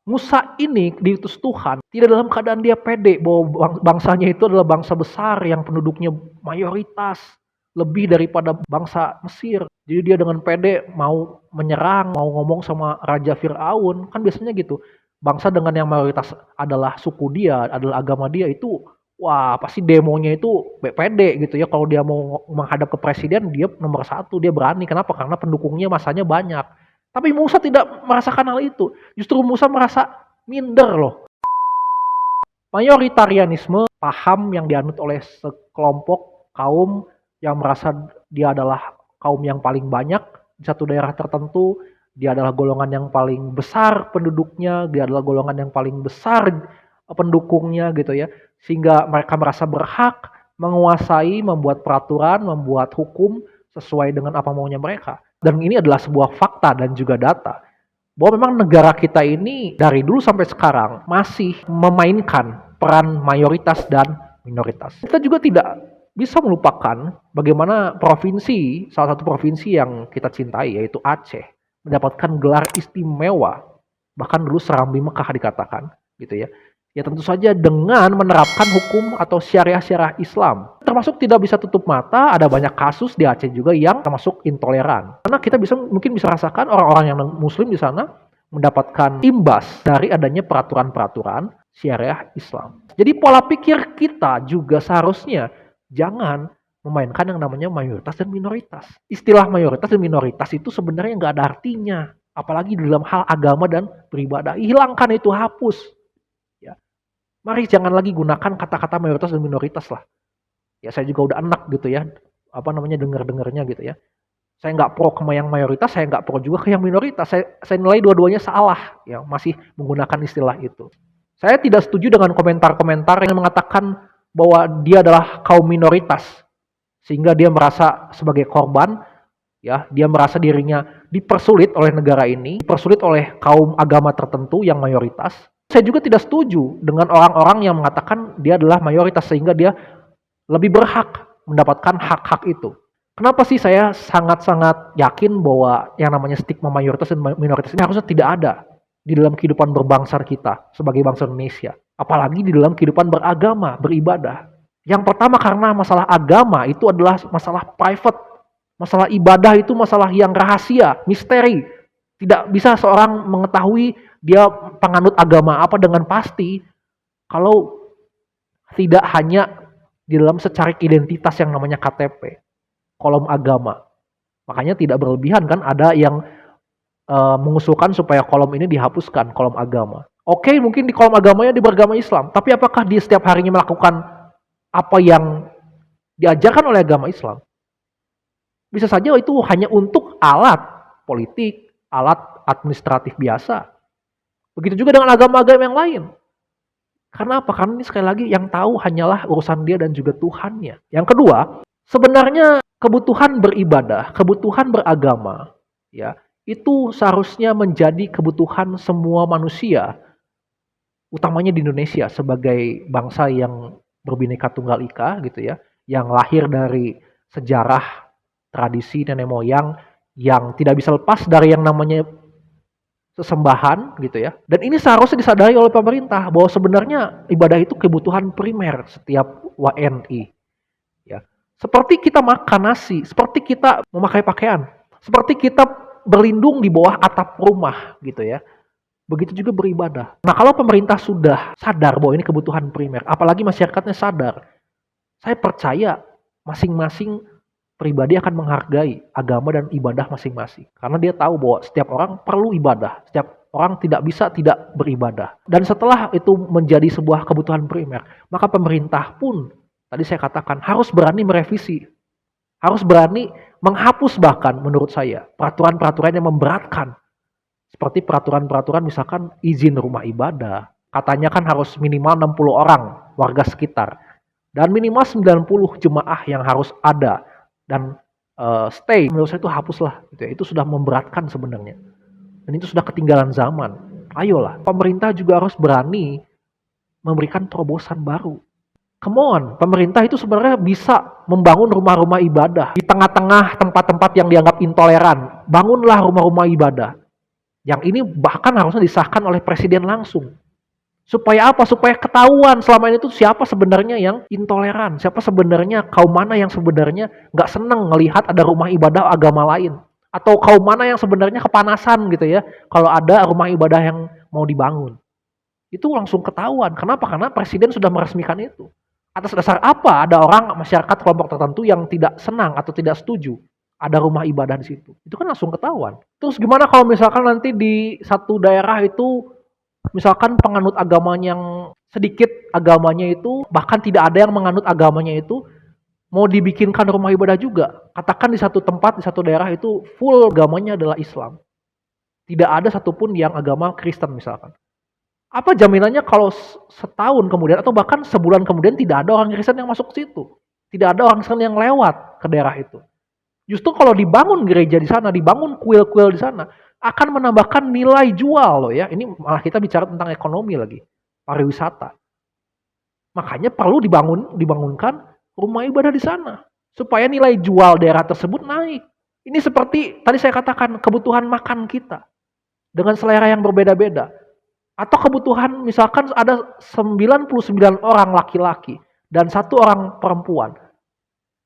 Musa ini diutus Tuhan tidak dalam keadaan dia pede bahwa bangsanya itu adalah bangsa besar yang penduduknya mayoritas lebih daripada bangsa Mesir. Jadi dia dengan pede mau menyerang, mau ngomong sama Raja Fir'aun. Kan biasanya gitu. Bangsa dengan yang mayoritas adalah suku dia, adalah agama dia itu, wah pasti demonya itu pede gitu ya. Kalau dia mau menghadap ke presiden, dia nomor satu, dia berani. Kenapa? Karena pendukungnya masanya banyak. Tapi Musa tidak merasakan hal itu. Justru Musa merasa minder loh. Mayoritarianisme, paham yang dianut oleh sekelompok kaum yang merasa dia adalah kaum yang paling banyak di satu daerah tertentu, dia adalah golongan yang paling besar penduduknya, dia adalah golongan yang paling besar pendukungnya gitu ya. Sehingga mereka merasa berhak menguasai, membuat peraturan, membuat hukum sesuai dengan apa maunya mereka. Dan ini adalah sebuah fakta dan juga data bahwa memang negara kita ini dari dulu sampai sekarang masih memainkan peran mayoritas dan minoritas. Kita juga tidak bisa melupakan bagaimana provinsi, salah satu provinsi yang kita cintai yaitu Aceh, mendapatkan gelar istimewa, bahkan dulu Serambi Mekah dikatakan, gitu ya. Ya tentu saja dengan menerapkan hukum atau syariah-syariah Islam. Termasuk tidak bisa tutup mata, ada banyak kasus di Aceh juga yang termasuk intoleran. Karena kita mungkin bisa rasakan orang-orang yang muslim di sana mendapatkan imbas dari adanya peraturan-peraturan syariah Islam. Jadi pola pikir kita juga seharusnya jangan memainkan yang namanya mayoritas dan minoritas. Istilah mayoritas dan minoritas itu sebenarnya nggak ada artinya. Apalagi dalam hal agama dan beribadah. Hilangkan itu, hapus. Mari jangan lagi gunakan kata-kata mayoritas dan minoritas lah. Ya saya juga udah enak gitu ya, dengar-dengarnya gitu ya. Saya nggak pro ke yang mayoritas, saya nggak pro juga ke yang minoritas. Saya nilai dua-duanya salah, ya masih menggunakan istilah itu. Saya tidak setuju dengan komentar-komentar yang mengatakan bahwa dia adalah kaum minoritas, sehingga dia merasa sebagai korban, ya dia merasa dirinya dipersulit oleh negara ini, dipersulit oleh kaum agama tertentu yang mayoritas. Saya juga tidak setuju dengan orang-orang yang mengatakan dia adalah mayoritas sehingga dia lebih berhak mendapatkan hak-hak itu. Kenapa sih saya sangat-sangat yakin bahwa yang namanya stigma mayoritas dan minoritas ini harusnya tidak ada di dalam kehidupan berbangsa kita sebagai bangsa Indonesia. Apalagi di dalam kehidupan beragama, beribadah. Yang pertama karena masalah agama itu adalah masalah private. Masalah ibadah itu masalah yang rahasia, misteri. Tidak bisa seorang mengetahui dia penganut agama apa dengan pasti kalau tidak hanya di dalam secarik identitas yang namanya KTP, kolom agama. Makanya tidak berlebihan kan ada yang mengusulkan supaya kolom ini dihapuskan, kolom agama. Oke, mungkin di kolom agamanya di beragama Islam, tapi apakah dia setiap harinya melakukan apa yang diajarkan oleh agama Islam? Bisa saja itu hanya untuk alat politik, alat administratif biasa. Begitu juga dengan agama-agama yang lain. Karena apa? Karena ini sekali lagi yang tahu hanyalah urusan dia dan juga Tuhannya. Yang kedua, sebenarnya kebutuhan beribadah, kebutuhan beragama, ya, itu seharusnya menjadi kebutuhan semua manusia, utamanya di Indonesia sebagai bangsa yang berbineka tunggal ika gitu ya, yang lahir dari sejarah, tradisi nenek moyang yang tidak bisa lepas dari yang namanya sesembahan gitu ya. Dan ini seharusnya disadari oleh pemerintah bahwa sebenarnya ibadah itu kebutuhan primer setiap WNI. Ya. Seperti kita makan nasi, seperti kita memakai pakaian, seperti kita berlindung di bawah atap rumah gitu ya. Begitu juga beribadah. Nah, kalau pemerintah sudah sadar bahwa ini kebutuhan primer, apalagi masyarakatnya sadar, saya percaya masing-masing pribadi akan menghargai agama dan ibadah masing-masing. Karena dia tahu bahwa setiap orang perlu ibadah, setiap orang tidak bisa tidak beribadah. Dan setelah itu menjadi sebuah kebutuhan primer, maka pemerintah pun, tadi saya katakan, harus berani merevisi. Harus berani menghapus bahkan menurut saya, peraturan-peraturan yang memberatkan. Seperti peraturan-peraturan misalkan izin rumah ibadah. Katanya kan harus minimal 60 orang warga sekitar. Dan minimal 90 jemaah yang harus ada dan stay, menurut saya itu hapuslah gitu ya. Itu sudah memberatkan sebenarnya dan itu sudah ketinggalan zaman. Ayolah, pemerintah juga harus berani memberikan terobosan baru. Come on, pemerintah itu sebenarnya bisa membangun rumah-rumah ibadah di tengah-tengah tempat-tempat yang dianggap intoleran. Bangunlah rumah-rumah ibadah. Yang ini bahkan harusnya disahkan oleh presiden langsung. Supaya apa? Supaya ketahuan selama ini tuh siapa sebenarnya yang intoleran, siapa sebenarnya kaum mana yang sebenarnya nggak seneng ngelihat ada rumah ibadah agama lain, atau kaum mana yang sebenarnya kepanasan gitu ya kalau ada rumah ibadah yang mau dibangun. Itu langsung ketahuan. Kenapa? Karena presiden sudah meresmikan itu. Atas dasar apa ada orang masyarakat kelompok tertentu yang tidak senang atau tidak setuju ada rumah ibadah di situ? Itu kan langsung ketahuan. Terus gimana kalau misalkan nanti di satu daerah itu misalkan penganut agamanya yang sedikit agamanya itu, bahkan tidak ada yang menganut agamanya itu, mau dibikinkan rumah ibadah juga. Katakan di satu tempat, di satu daerah itu full agamanya adalah Islam. Tidak ada satupun yang agama Kristen misalkan. Apa jaminannya kalau setahun kemudian atau bahkan sebulan kemudian tidak ada orang Kristen yang masuk ke situ? Tidak ada orang Kristen yang lewat ke daerah itu. Justru kalau dibangun gereja di sana, dibangun kuil-kuil di sana, akan menambahkan nilai jual loh ya. Ini malah kita bicara tentang ekonomi lagi, pariwisata. Makanya perlu dibangunkan rumah ibadah di sana supaya nilai jual daerah tersebut naik. Ini seperti tadi saya katakan kebutuhan makan kita dengan selera yang berbeda-beda. Atau kebutuhan misalkan ada 99 orang laki-laki dan 1 orang perempuan.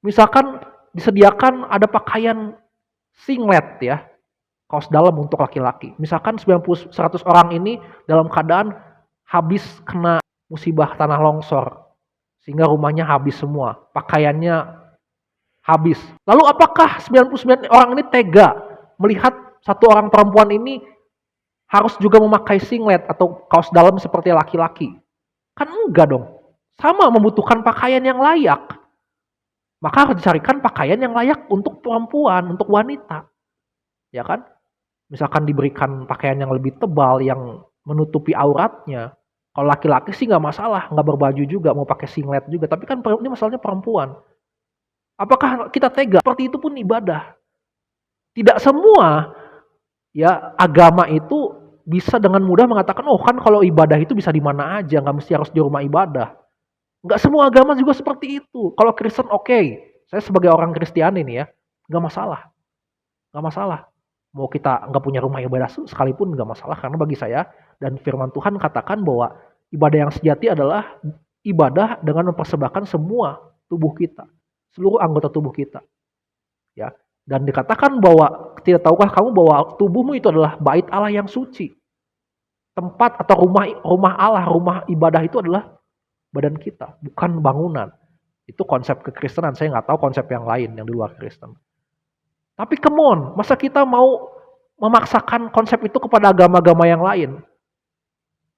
Misalkan disediakan ada pakaian singlet ya, kaos dalam untuk laki-laki. Misalkan 100 orang ini dalam keadaan habis kena musibah tanah longsor sehingga rumahnya habis semua, pakaiannya habis. Lalu apakah 99 orang ini tega melihat 1 orang perempuan ini harus juga memakai singlet atau kaos dalam seperti laki-laki? Kan enggak dong. Sama membutuhkan pakaian yang layak. Maka harus dicarikan pakaian yang layak untuk perempuan, untuk wanita. Ya kan? Misalkan diberikan pakaian yang lebih tebal, yang menutupi auratnya. Kalau laki-laki sih nggak masalah, nggak berbaju juga, mau pakai singlet juga. Tapi kan ini masalahnya perempuan. Apakah kita tega? Seperti itu pun ibadah. Tidak semua ya agama itu bisa dengan mudah mengatakan, oh kan kalau ibadah itu bisa di mana aja, nggak mesti harus di rumah ibadah. Nggak semua agama juga seperti itu. Kalau Kristen oke, saya sebagai orang Kristiani nih ya, nggak masalah. Nggak masalah. Mau kita nggak punya rumah ibadah sekalipun nggak masalah. Karena bagi saya, dan firman Tuhan katakan bahwa ibadah yang sejati adalah ibadah dengan mempersembahkan semua tubuh kita. Seluruh anggota tubuh kita. Ya. Dan dikatakan bahwa, tidak tahukah kamu bahwa tubuhmu itu adalah bait Allah yang suci. Tempat atau rumah Allah, rumah ibadah itu adalah badan kita, bukan bangunan. Itu konsep kekristenan, saya nggak tahu konsep yang lain yang di luar Kristen. Tapi come on, masa kita mau memaksakan konsep itu kepada agama-agama yang lain?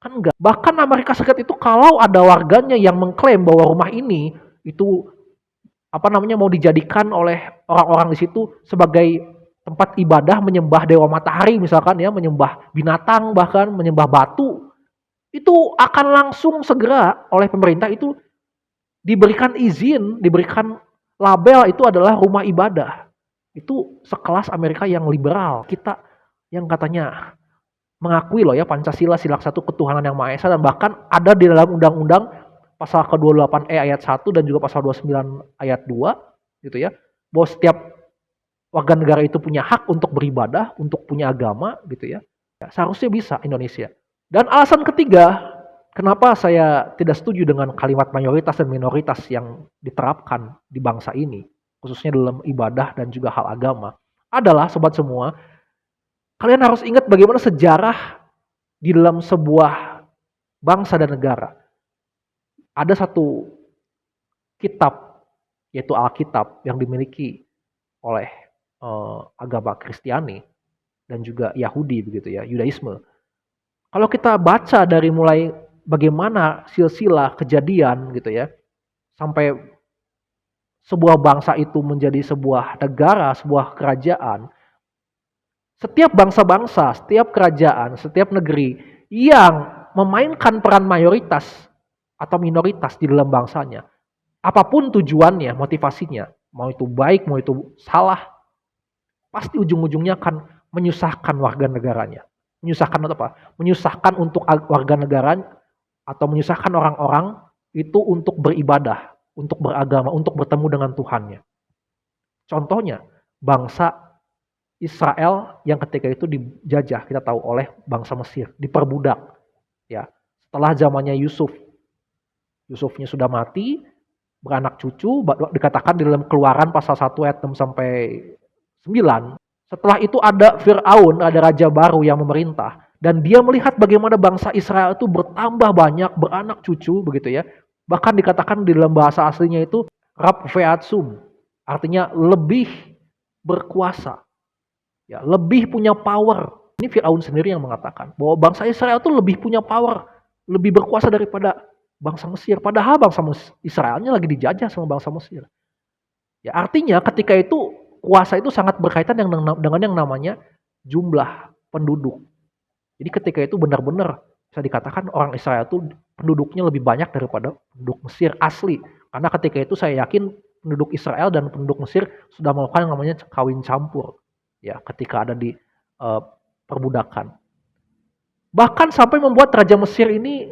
Kan enggak. Bahkan Amerika Serikat itu kalau ada warganya yang mengklaim bahwa rumah ini itu mau dijadikan oleh orang-orang di situ sebagai tempat ibadah, menyembah dewa matahari misalkan ya, menyembah binatang bahkan menyembah batu, itu akan langsung segera oleh pemerintah itu diberikan izin, diberikan label itu adalah rumah ibadah. Itu sekelas Amerika yang liberal. Kita yang katanya mengakui loh ya Pancasila, sila 1 ketuhanan yang Maha Esa, dan bahkan ada di dalam undang-undang pasal ke-28E ayat 1 dan juga pasal 29 ayat 2 gitu ya, bahwa setiap warga negara itu punya hak untuk beribadah, untuk punya agama gitu ya. Seharusnya bisa Indonesia. Dan alasan ketiga, kenapa saya tidak setuju dengan kalimat mayoritas dan minoritas yang diterapkan di bangsa ini, khususnya dalam ibadah dan juga hal agama, adalah sobat semua, kalian harus ingat bagaimana sejarah di dalam sebuah bangsa dan negara. Ada satu kitab, yaitu Alkitab, yang dimiliki oleh agama Kristiani dan juga Yahudi begitu ya, Yudaisme. Kalau kita baca dari mulai bagaimana silsilah kejadian gitu ya, sampai sebuah bangsa itu menjadi sebuah negara, sebuah kerajaan, setiap bangsa-bangsa, setiap kerajaan, setiap negeri yang memainkan peran mayoritas atau minoritas di dalam bangsanya, apapun tujuannya, motivasinya, mau itu baik, mau itu salah, pasti ujung-ujungnya akan menyusahkan warga negaranya. Menyusahkan apa? Menyusahkan untuk warga negara atau menyusahkan orang-orang itu untuk beribadah, untuk beragama, untuk bertemu dengan Tuhannya. Contohnya, bangsa Israel yang ketika itu dijajah, kita tahu, oleh bangsa Mesir, diperbudak. Ya, setelah zamannya Yusuf, Yusufnya sudah mati, beranak cucu, dikatakan di dalam Keluaran pasal 1 ayat 6 sampai 9. Setelah itu ada Fir'aun, ada raja baru yang memerintah. Dan dia melihat bagaimana bangsa Israel itu bertambah banyak, beranak cucu, begitu ya. Bahkan dikatakan di dalam bahasa aslinya itu Rab Veatsum, artinya lebih berkuasa, ya, lebih punya power. Ini Fir'aun sendiri yang mengatakan bahwa bangsa Israel itu lebih punya power, lebih berkuasa daripada bangsa Mesir. Padahal bangsa Israelnya lagi dijajah sama bangsa Mesir. Ya, artinya ketika itu kuasa itu sangat berkaitan dengan yang namanya jumlah penduduk. Jadi ketika itu benar-benar bisa dikatakan orang Israel itu penduduknya lebih banyak daripada penduduk Mesir asli. Karena ketika itu saya yakin penduduk Israel dan penduduk Mesir sudah melakukan yang namanya kawin campur. Ya, ketika ada di perbudakan. Bahkan sampai membuat Raja Mesir ini,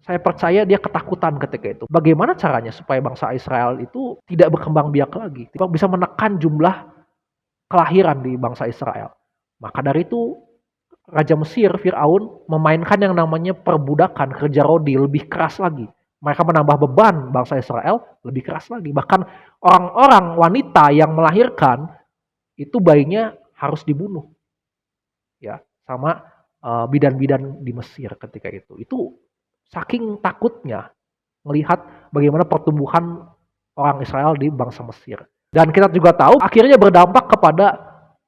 saya percaya dia ketakutan ketika itu. Bagaimana caranya supaya bangsa Israel itu tidak berkembang biak lagi, bisa menekan jumlah kelahiran di bangsa Israel. Maka dari itu Raja Mesir, Fir'aun, memainkan yang namanya perbudakan, kerja rodi, lebih keras lagi. Mereka menambah beban bangsa Israel lebih keras lagi. Bahkan orang-orang wanita yang melahirkan itu bayinya harus dibunuh, ya, sama bidan-bidan di Mesir ketika itu. Itu saking takutnya melihat bagaimana pertumbuhan orang Israel di bangsa Mesir. Dan kita juga tahu akhirnya berdampak kepada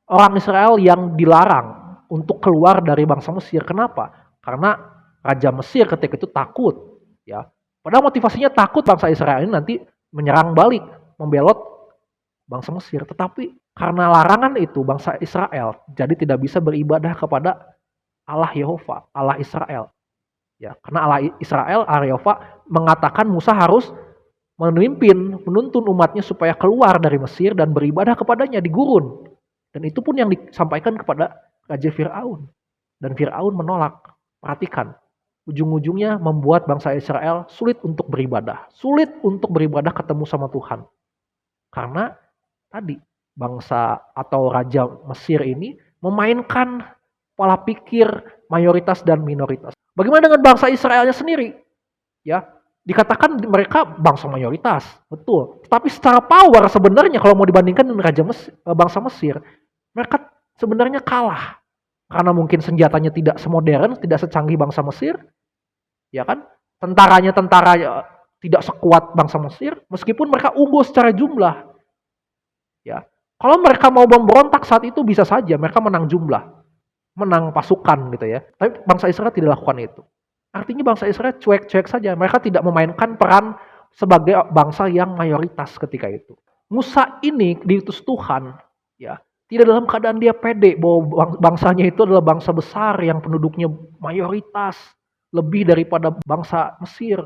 orang Israel yang dilarang untuk keluar dari bangsa Mesir. Kenapa? Karena Raja Mesir ketika itu takut, ya. Padahal motivasinya takut bangsa Israel ini nanti menyerang balik, membelot bangsa Mesir. Tetapi karena larangan itu bangsa Israel jadi tidak bisa beribadah kepada Allah Yehova, Allah Israel. Ya, karena Allah Israel, Allah Yehova mengatakan Musa harus menuntun umatnya supaya keluar dari Mesir dan beribadah kepadanya di gurun. Dan itu pun yang disampaikan kepada Raja Fir'aun. Dan Fir'aun menolak. Perhatikan, ujung-ujungnya membuat bangsa Israel sulit untuk beribadah. Sulit untuk beribadah ketemu sama Tuhan. Karena tadi bangsa atau Raja Mesir ini memainkan pola pikir mayoritas dan minoritas. Bagaimana dengan bangsa Israelnya sendiri? Ya, dikatakan mereka bangsa mayoritas, betul. Tapi secara power sebenarnya kalau mau dibandingkan dengan bangsa Mesir, mereka sebenarnya kalah. Karena mungkin senjatanya tidak semodern, tidak secanggih bangsa Mesir, ya kan? Tentaranya tidak sekuat bangsa Mesir, meskipun mereka unggul secara jumlah. Ya, kalau mereka mau memberontak saat itu bisa saja mereka menang jumlah, menang pasukan gitu ya. Tapi bangsa Israel tidak lakukan itu. Artinya bangsa Israel cuek-cuek saja. Mereka tidak memainkan peran sebagai bangsa yang mayoritas ketika itu. Musa ini diutus Tuhan, ya, tidak dalam keadaan dia pede bahwa bangsanya itu adalah bangsa besar yang penduduknya mayoritas lebih daripada bangsa Mesir.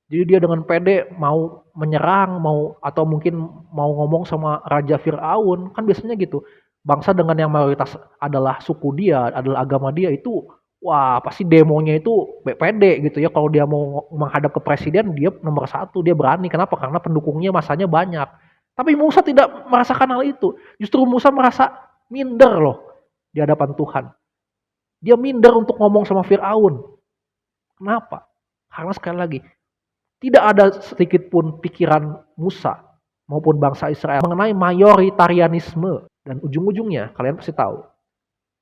Jadi dia dengan pede mau menyerang, atau mungkin mau ngomong sama Raja Fir'aun. Kan biasanya gitu. Bangsa dengan yang mayoritas adalah suku dia, adalah agama dia, itu wah pasti demonya itu pede gitu ya. Kalau dia mau menghadap ke presiden, dia nomor satu, dia berani. Kenapa? Karena pendukungnya masanya banyak. Tapi Musa tidak merasakan hal itu. Justru Musa merasa minder loh di hadapan Tuhan. Dia minder untuk ngomong sama Fir'aun. Kenapa? Karena sekali lagi, tidak ada sedikit pun pikiran Musa maupun bangsa Israel mengenai mayoritarianisme. Dan ujung-ujungnya kalian pasti tahu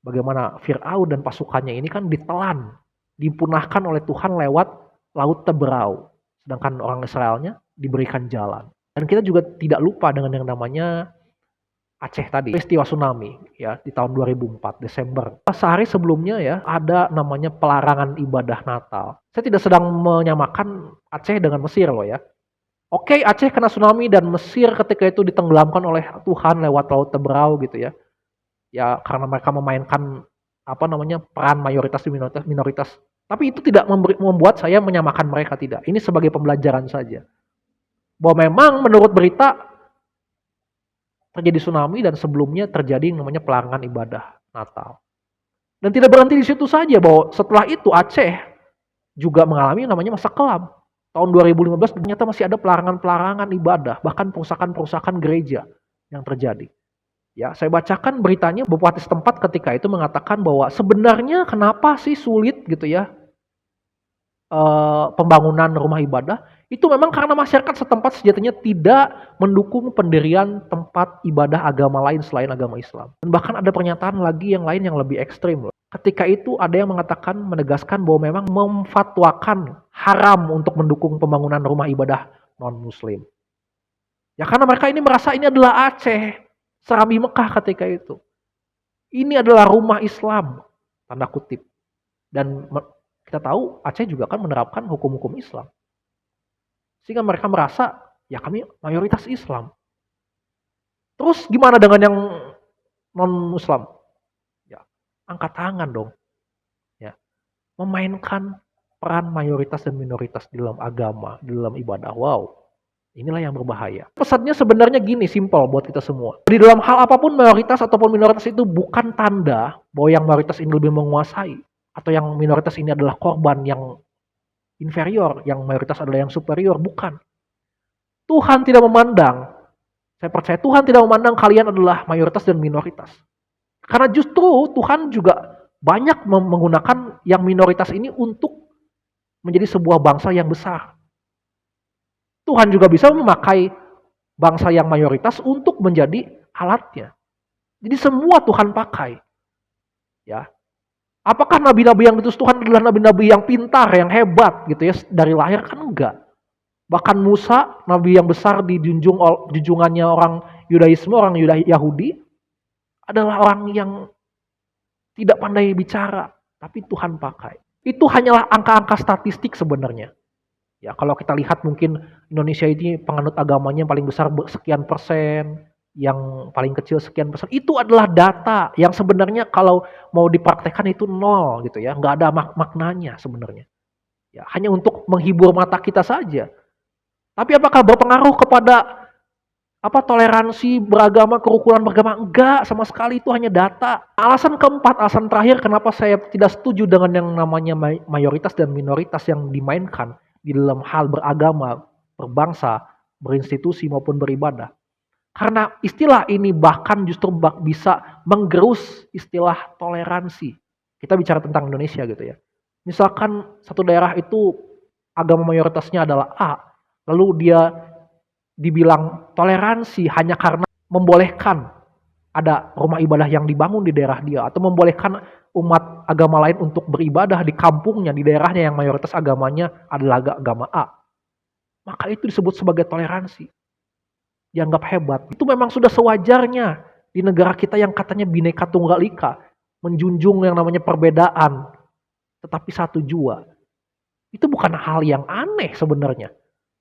bagaimana Fir'aun dan pasukannya ini kan ditelan, dipunahkan oleh Tuhan lewat Laut Teberau. Sedangkan orang Israelnya diberikan jalan. Dan kita juga tidak lupa dengan yang namanya Aceh tadi, peristiwa tsunami ya di tahun 2004 Desember. Sehari sebelumnya ya ada namanya pelarangan ibadah Natal. Saya tidak sedang menyamakan Aceh dengan Mesir loh ya. Oke, Aceh kena tsunami dan Mesir ketika itu ditenggelamkan oleh Tuhan lewat Laut Teberau gitu ya. Ya karena mereka memainkan peran mayoritas dan minoritas. Tapi itu tidak membuat saya menyamakan mereka, tidak. Ini sebagai pembelajaran saja. Bahwa memang menurut berita terjadi tsunami dan sebelumnya terjadi yang namanya pelarangan ibadah Natal. Dan tidak berhenti di situ saja, bahwa setelah itu Aceh juga mengalami namanya masa kelam. Tahun 2015 ternyata masih ada pelarangan-pelarangan ibadah, bahkan perusakan-perusakan gereja yang terjadi. Ya, saya bacakan beritanya, bupati setempat ketika itu mengatakan bahwa sebenarnya kenapa sih sulit gitu ya, pembangunan rumah ibadah, itu memang karena masyarakat setempat sejatinya tidak mendukung pendirian tempat ibadah agama lain selain agama Islam. Dan bahkan ada pernyataan lagi yang lain yang lebih ekstrim loh. Ketika itu ada yang mengatakan, menegaskan bahwa memang memfatwakan haram untuk mendukung pembangunan rumah ibadah non-muslim. Ya karena mereka ini merasa ini adalah Aceh, Serambi Mekah ketika itu. Ini adalah rumah Islam, tanda kutip. Dan kita tahu Aceh juga kan menerapkan hukum-hukum Islam. Sehingga mereka merasa, ya kami mayoritas Islam. Terus gimana dengan yang non-Muslim? Ya, angkat tangan dong. Ya, memainkan peran mayoritas dan minoritas di dalam agama, di dalam ibadah. Wow, inilah yang berbahaya. Pesannya sebenarnya gini, simpel buat kita semua. Di dalam hal apapun mayoritas ataupun minoritas itu bukan tanda bahwa yang mayoritas ini lebih menguasai. Atau yang minoritas ini adalah korban yang inferior, yang mayoritas adalah yang superior. Bukan. Tuhan tidak memandang, saya percaya Tuhan tidak memandang kalian adalah mayoritas dan minoritas. Karena justru Tuhan juga banyak menggunakan yang minoritas ini untuk menjadi sebuah bangsa yang besar. Tuhan juga bisa memakai bangsa yang mayoritas untuk menjadi alatnya. Jadi semua Tuhan pakai. Ya. Apakah nabi-nabi yang diutus Tuhan adalah nabi-nabi yang pintar, yang hebat gitu ya dari lahir? Kan enggak. Bahkan Musa, nabi yang besar junjungannya orang Yudaisme, orang Yahudi, adalah orang yang tidak pandai bicara, tapi Tuhan pakai. Itu hanyalah angka-angka statistik sebenarnya. Ya, kalau kita lihat mungkin Indonesia ini penganut agamanya paling besar sekian persen, yang paling kecil sekian persen. Itu adalah data yang sebenarnya kalau mau dipraktekkan itu nol gitu ya, nggak ada maknanya sebenarnya. Ya, hanya untuk menghibur mata kita saja. Tapi apakah berpengaruh kepada toleransi beragama, kerukunan beragama? Enggak, sama sekali itu hanya data. Alasan keempat, alasan terakhir kenapa saya tidak setuju dengan yang namanya mayoritas dan minoritas yang dimainkan di dalam hal beragama, berbangsa, berinstitusi maupun beribadah. Karena istilah ini bahkan justru bisa menggerus istilah toleransi. Kita bicara tentang Indonesia gitu ya. Misalkan satu daerah itu agama mayoritasnya adalah A, lalu dia dibilang toleransi hanya karena membolehkan ada rumah ibadah yang dibangun di daerah dia, atau membolehkan umat agama lain untuk beribadah di kampungnya, di daerahnya yang mayoritas agamanya adalah agama A. Maka itu disebut sebagai toleransi. Dianggap hebat. Itu memang sudah sewajarnya di negara kita yang katanya Bhinneka Tunggal Ika, menjunjung yang namanya perbedaan, tetapi satu jua. Itu bukan hal yang aneh sebenarnya.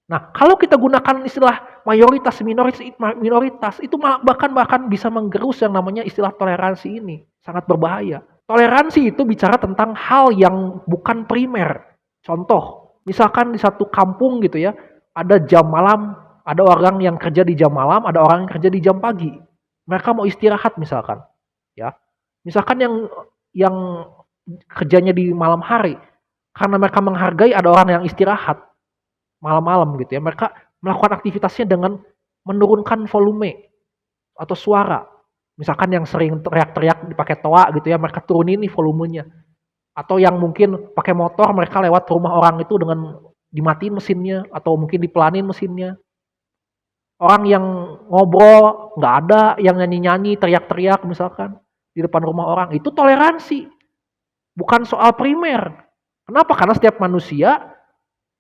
Nah, kalau kita gunakan istilah mayoritas, minoritas, itu bahkan bisa menggerus yang namanya istilah toleransi ini. Sangat berbahaya. Toleransi itu bicara tentang hal yang bukan primer. Contoh, misalkan di satu kampung gitu ya, ada jam malam, ada orang yang kerja di jam malam, ada orang yang kerja di jam pagi. Mereka mau istirahat misalkan. Ya. Misalkan yang kerjanya di malam hari, karena mereka menghargai ada orang yang istirahat malam-malam gitu ya. Mereka melakukan aktivitasnya dengan menurunkan volume atau suara. Misalkan yang sering teriak-teriak dipakai toa gitu ya, mereka turunin nih volumenya. Atau yang mungkin pakai motor, mereka lewat rumah orang itu dengan dimatiin mesinnya atau mungkin dipelanin mesinnya. Orang yang ngobrol nggak ada, yang nyanyi-nyanyi, teriak-teriak misalkan di depan rumah orang, itu toleransi. Bukan soal primer. Kenapa? Karena setiap manusia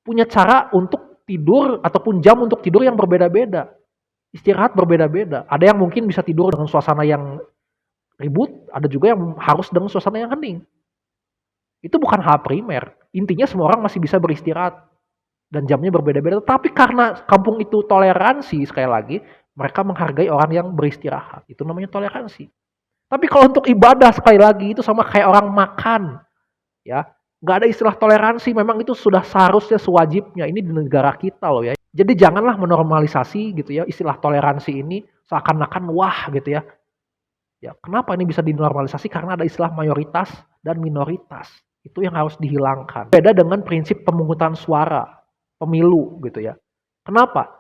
punya cara untuk tidur ataupun jam untuk tidur yang berbeda-beda. Istirahat berbeda-beda. Ada yang mungkin bisa tidur dengan suasana yang ribut, ada juga yang harus dengan suasana yang hening. Itu bukan hal primer. Intinya semua orang masih bisa beristirahat dan jamnya berbeda-beda. Tapi karena kampung itu toleransi, sekali lagi, mereka menghargai orang yang beristirahat. Itu namanya toleransi. Tapi kalau untuk ibadah, sekali lagi, itu sama kayak orang makan. Ya, nggak ada istilah toleransi, memang itu sudah seharusnya sewajibnya. Ini di negara kita loh ya. Jadi janganlah menormalisasi gitu ya istilah toleransi ini seakan-akan wah gitu ya. Ya, kenapa ini bisa dinormalisasi? Karena ada istilah mayoritas dan minoritas. Itu yang harus dihilangkan. Beda dengan prinsip pemungutan suara, pemilu gitu ya. Kenapa?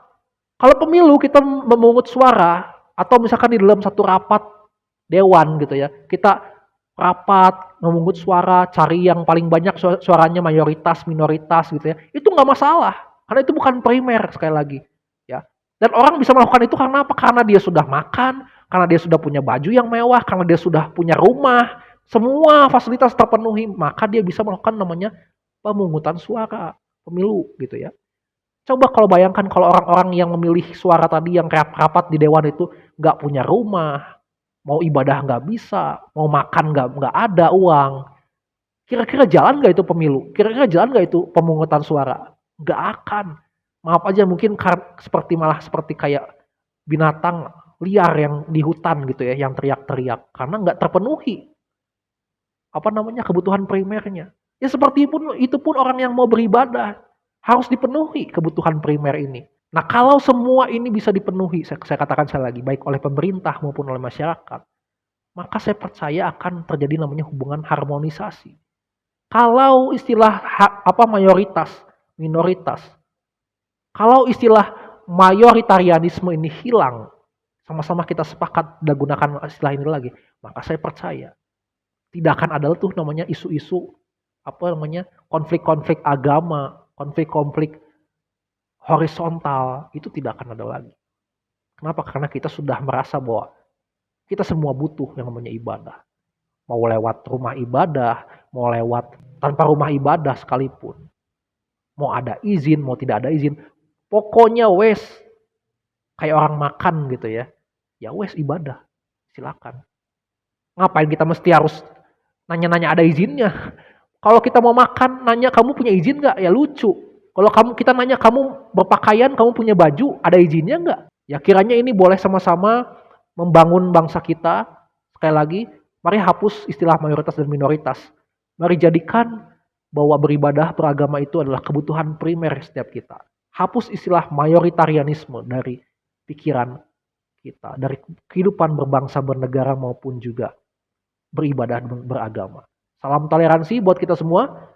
Kalau pemilu kita memungut suara Atau misalkan di dalam satu rapat dewan gitu ya, kita rapat, memungut suara, cari yang paling banyak suaranya mayoritas, minoritas gitu ya, itu nggak masalah. Karena itu bukan primer sekali lagi. Ya. Dan orang bisa melakukan itu karena apa? Karena dia sudah makan, karena dia sudah punya baju yang mewah, karena dia sudah punya rumah, semua fasilitas terpenuhi, maka dia bisa melakukan namanya pemungutan suara, pemilu gitu ya. Coba kalau bayangkan kalau orang-orang yang memilih suara tadi yang rapat di dewan itu nggak punya rumah, mau ibadah nggak bisa, mau makan nggak ada uang. Kira-kira jalan nggak itu pemilu? Kira-kira jalan nggak itu pemungutan suara? Nggak akan. Maaf aja mungkin seperti malah seperti kayak binatang liar yang di hutan gitu ya, yang teriak-teriak karena nggak terpenuhi apa namanya kebutuhan primernya. Ya seperti pun itu pun orang yang mau beribadah harus dipenuhi kebutuhan primer ini. Nah kalau semua ini bisa dipenuhi, saya katakan sekali lagi, baik oleh pemerintah maupun oleh masyarakat, maka saya percaya akan terjadi namanya hubungan harmonisasi. Kalau istilah apa mayoritas, minoritas, kalau istilah mayoritarianisme ini hilang, sama-sama kita sepakat dan gunakan istilah ini lagi, maka saya percaya tidak akan ada tuh namanya isu-isu apa namanya konflik-konflik agama, konflik-konflik horizontal itu tidak akan ada lagi. Kenapa? Karena kita sudah merasa bahwa kita semua butuh yang namanya ibadah. Mau lewat rumah ibadah, mau lewat tanpa rumah ibadah sekalipun. Mau ada izin, mau tidak ada izin. Pokoknya wes kayak orang makan gitu ya. Ya wes ibadah. Silakan. Ngapain kita mesti harus nanya-nanya ada izinnya? Kalau kita mau makan, nanya kamu punya izin nggak? Ya lucu. Kalau kita nanya kamu berpakaian, kamu punya baju, ada izinnya nggak? Ya kiranya ini boleh sama-sama membangun bangsa kita. Sekali lagi, mari hapus istilah mayoritas dan minoritas. Mari jadikan bahwa beribadah beragama itu adalah kebutuhan primer setiap kita. Hapus istilah mayoritarianisme dari pikiran kita, dari kehidupan berbangsa, bernegara maupun juga beribadah dan beragama. Salam toleransi buat kita semua.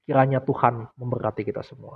Kiranya Tuhan memberkati kita semua.